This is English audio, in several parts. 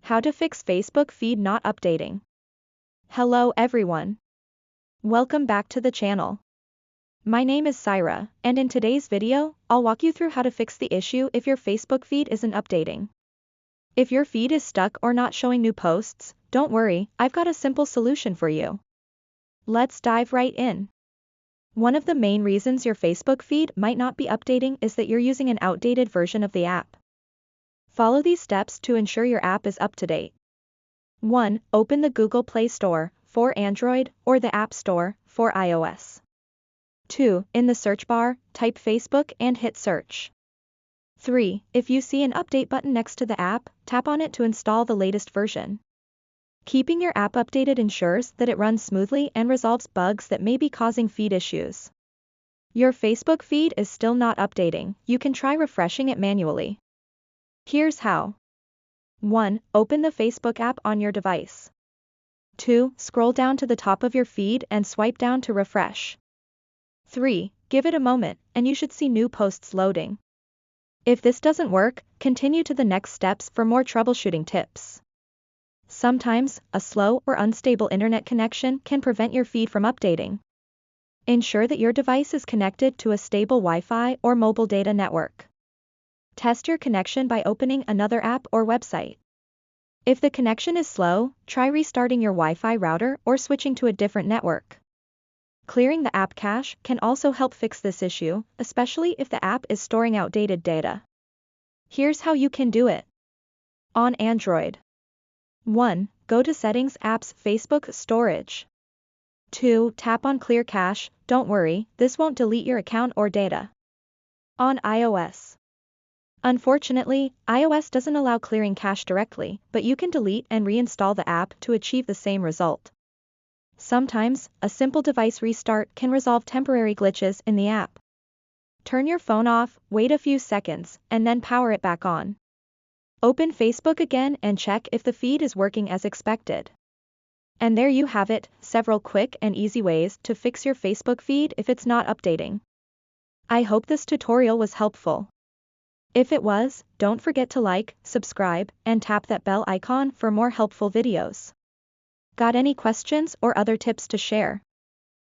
How to fix Facebook feed not updating. Hello everyone. Welcome back to the channel. My name is Syra, and in today's video, I'll walk you through how to fix the issue if your Facebook feed isn't updating. If your feed is stuck or not showing new posts, don't worry, I've got a simple solution for you. Let's dive right in. One of the main reasons your Facebook feed might not be updating is that you're using an outdated version of the app. Follow these steps to ensure your app is up to date. 1. Open the Google Play Store for Android or the App Store for iOS. 2. In the search bar, type Facebook and hit search. 3. If you see an update button next to the app, tap on it to install the latest version. Keeping your app updated ensures that it runs smoothly and resolves bugs that may be causing feed issues. Your Facebook feed is still not updating, you can try refreshing it manually. Here's how. 1. Open the Facebook app on your device. 2. Scroll down to the top of your feed and swipe down to refresh. 3. Give it a moment, and you should see new posts loading. If this doesn't work, continue to the next steps for more troubleshooting tips. Sometimes, a slow or unstable internet connection can prevent your feed from updating. Ensure that your device is connected to a stable Wi-Fi or mobile data network. Test your connection by opening another app or website. If the connection is slow, try restarting your Wi-Fi router or switching to a different network. Clearing the app cache can also help fix this issue, especially if the app is storing outdated data. Here's how you can do it. On Android. 1. Go to Settings Apps Facebook Storage. 2. Tap on Clear Cache, don't worry, this won't delete your account or data. On iOS. Unfortunately, iOS doesn't allow clearing cache directly, but you can delete and reinstall the app to achieve the same result. Sometimes, a simple device restart can resolve temporary glitches in the app. Turn your phone off, wait a few seconds, and then power it back on. Open Facebook again and check if the feed is working as expected. And there you have it, several quick and easy ways to fix your Facebook feed if it's not updating. I hope this tutorial was helpful. If it was, don't forget to like, subscribe, and tap that bell icon for more helpful videos. Got any questions or other tips to share?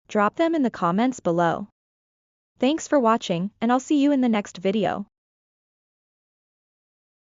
Drop them in the comments below. Thanks for watching, and I'll see you in the next video.